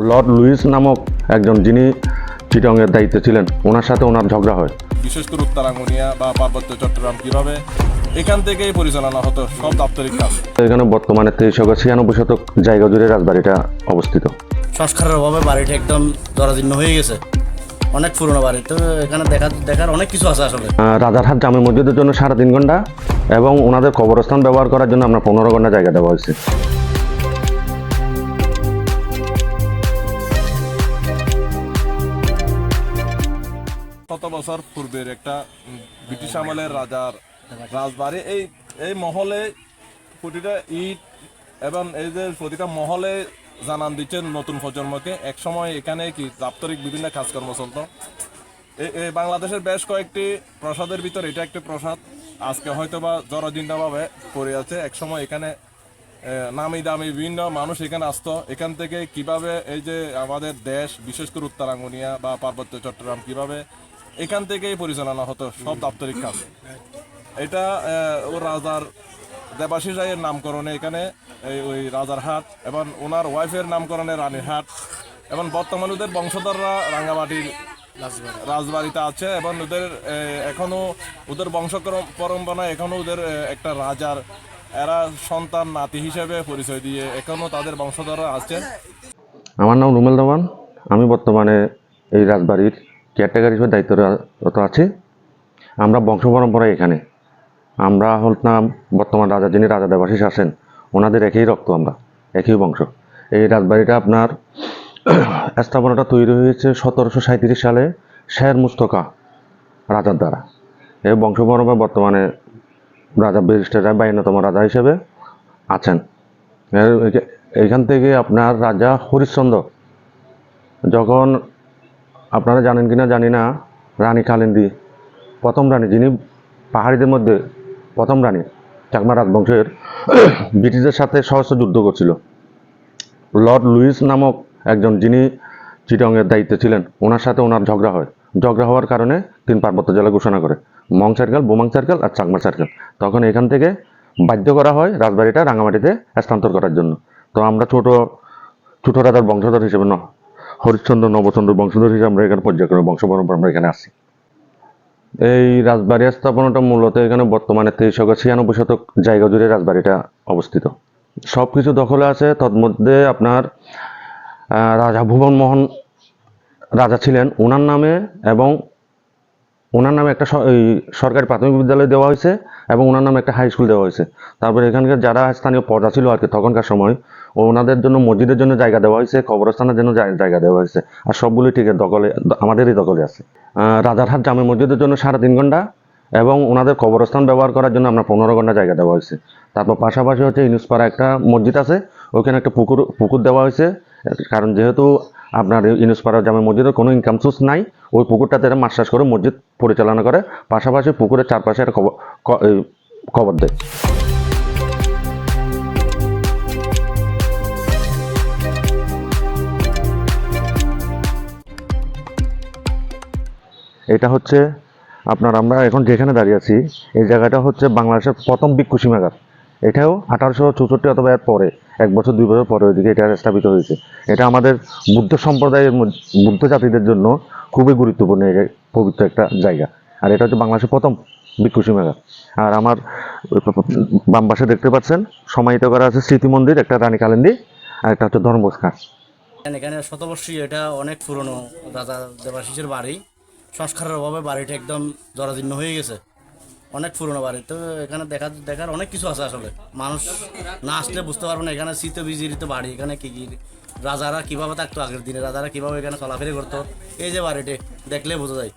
Lord Luis নামক একজন যিনি চিটংয়ের দায়িত্বে ছিলেন, ওনার সাথে ওনার ঝগড়া হয়। বিশেষ করে উত্তরাঙ্গনিয়া বা পার্বত্য চট্টগ্রাম কিভাবে এখান থেকেই পরিচালনা হতো সব দাপ্তরিক কাজ। এখানে বর্তমানে 93 শতক জায়গা জুড়ে রাজবাড়িটা অবস্থিত। সংস্কারের অভাবে বাড়িটা একদম জরাজীর্ণ হয়ে গেছে, অনেক পুরনো বাড়ি। তো এখানে দেখার অনেক কিছু আছে আসলে। রাজারহাট জামে মসজিদের জন্য 3.5 ঘন্টা এবং ওনাদের কবরস্থান ব্যবহার করার জন্য আমরা 15 ঘন্টা জায়গা দেওয়া হয়েছে। শত বছর পূর্বের একটা ব্রিটিশ আমলের রাজার রাজবাড়ি। এই মহলে প্রতিটা ইট এবং এই যে প্রতিটা মহলে জানান দিচ্ছেন নতুন প্রজন্মকে। একসময় এখানে কি দাপ্তরিক বিভিন্ন কাজকর্ম চলত। বাংলাদেশের বেশ কয়েকটি প্রসাদের ভিতর এটা একটি প্রসাদ আজকে হয়তো বা জরাজীর্ণভাবে পড়ে আছে। একসময় এখানে নামি দামি বিভিন্ন মানুষ এখানে আসতো। এখান থেকে কিভাবে এই যে আমাদের দেশ বিশেষ করে উত্তরাঙ্গনিয়া বা পার্বত্য চট্টগ্রাম কিভাবে এখান থেকেই পরিচালনা হতো সব দাপ্তরিক কাজ। এটা ও রাজার দেবাশিস রায়ের নামকরণে এখানে ওই রাজার হাট এবং ওনার ওয়াইফের নামকরণে রানীর হাট এবং বর্তমানে ওদের বংশধররা রাঙ্গামাটির রাজবাড়িতে আছে এবং ওদের এখনো ওদের বংশ পরম্পরা এখনো ওদের একটা রাজার এরা সন্তান নাতি হিসেবে পরিচয় দিয়ে এখনো তাদের বংশধররা আছে। আমার নাম রুমেল দেওয়ান। আমি বর্তমানে এই রাজবাড়ির কেয়ারটেকার হিসেবে দায়িত্বরত আছি। আমরা বংশ পরম্পরা এখানে আমরা হলাম বর্তমান রাজা যিনি রাজা দেবাশিস আছেন, ওনাদের একই রক্ত, আমরা একই বংশ। এই রাজবাড়িটা আপনার স্থাপনাটা তৈরি হয়েছে 1737 সালে শের মুস্তফা রাজার দ্বারা। এই বংশ পরম্পরা বর্তমানে রাজা ব্যারিস্টার রায় 52তম রাজা হিসেবে আছেন। এইখান থেকে আপনার রাজা হরিশ্চন্দ্র যখন, আপনারা জানেন কিনা জানি না, রানী কালিন্দী প্রথম রানী, যিনি পাহাড়িদের মধ্যে প্রথম রানী, চাকমা রাজবংশের, ব্রিটিশদের সাথে সহস্র যুদ্ধ করছিল। লর্ড লুইস নামক একজন যিনি চিটংয়ের দায়িত্বে ছিলেন, ওনার সাথে ওনার ঝগড়া হয়। ঝগড়া হওয়ার কারণে 3 পার্বত্য জেলা ঘোষণা করে, মং সার্কেল, বোমাং সার্কেল আর চাকমা সার্কেল। তখন এখান থেকে বাধ্য করা হয় রাজবাড়িটা রাঙামাটিতে স্থানান্তর করার জন্য। তো আমরা ছোট রাজার বংশধর হিসেবে হরিশ্চন্দ্র নবচন্দ্র বংশধর হিসেবে আমরা এখানে পর্যায়ক্রমে বংশ পরম্পরা আমরা এখানে আসি। এই রাজবাড়ি স্থাপনাটা মূলত এখানে বর্তমানে 93 শতক জায়গা জুড়ে রাজবাড়িটা অবস্থিত। সব কিছু দখলে আছে। তন্মধ্যে আপনার রাজা ভুবন মোহন রাজা ছিলেন, ওনার নামে এবং ওনার নামে একটা সরকারি প্রাথমিক বিদ্যালয় দেওয়া হয়েছে এবং ওনার নামে একটা হাই স্কুল দেওয়া হয়েছে। তারপরে এখানকার যারা স্থানীয় প্রজা ছিল আর কি তখনকার সময়, ওনাদের জন্য মসজিদের জন্য জায়গা দেওয়া হয়েছে, কবরস্থানের জন্য জায়গা দেওয়া হয়েছে। আর সবগুলি ঠিক দখলে, আমাদেরই দখলে আছে। রাজারহাট জামে মসজিদের জন্য 3.5 ঘন্টা এবং ওনাদের কবরস্থান ব্যবহার করার জন্য আমরা 15 ঘন্টা জায়গা দেওয়া হয়েছে। তারপর পাশাপাশি হচ্ছে ইনুসপাড়া একটা মসজিদ আছে, ওইখানে একটা পুকুর দেওয়া হয়েছে। কারণ যেহেতু আপনার ইনুসপাড়া জামে মসজিদের কোনো ইনকাম সোর্স নাই, ওই পুকুরটাতে মাছ চাষ করে মসজিদ পরিচালনা করে, পাশাপাশি পুকুরের চারপাশে একটা কবর দেয়। এটা হচ্ছে আপনার, আমরা এখন যেখানে দাঁড়িয়ে আছি এই জায়গাটা হচ্ছে বাংলাদেশের প্রথম ভিক্ষু সীমাগার। এটাও 1864 অথবা এর পরে 1 বছর 2 বছর পরে ওইদিকে এটা স্থাপিত হয়েছে। এটা আমাদের বুদ্ধ সম্প্রদায়ের বুদ্ধ জাতিদের জন্য খুবই গুরুত্বপূর্ণ পবিত্র একটা জায়গা। আর এটা হচ্ছে বাংলাদেশের প্রথম ভিক্ষু সীমাগার। আর আমার বাম পাশে দেখতে পাচ্ছেন সমাহিত করা আছে স্মৃতি মন্দির, একটা রানী কালিন্দী আর একটা হচ্ছে ধর্মস্থান। এখানে শতবর্ষী, এটা অনেক পুরনো রাজা দেবাশিসের বাড়ি। সংস্কারের অভাবে বাড়িটা একদম জরাজীর্ণ হয়ে গেছে, অনেক পুরনো বাড়ি। তো এখানে দেখার অনেক কিছু আছে আসলে। মানুষ না আসলে বুঝতে পারবে না এখানে শীত বিজড়িত বাড়ি, এখানে কি রাজারা কিভাবে থাকতো আগের দিনে, রাজারা কিভাবে এখানে চলাফেরা করতো, এই যে বাড়িটি দেখলে বোঝা যায়।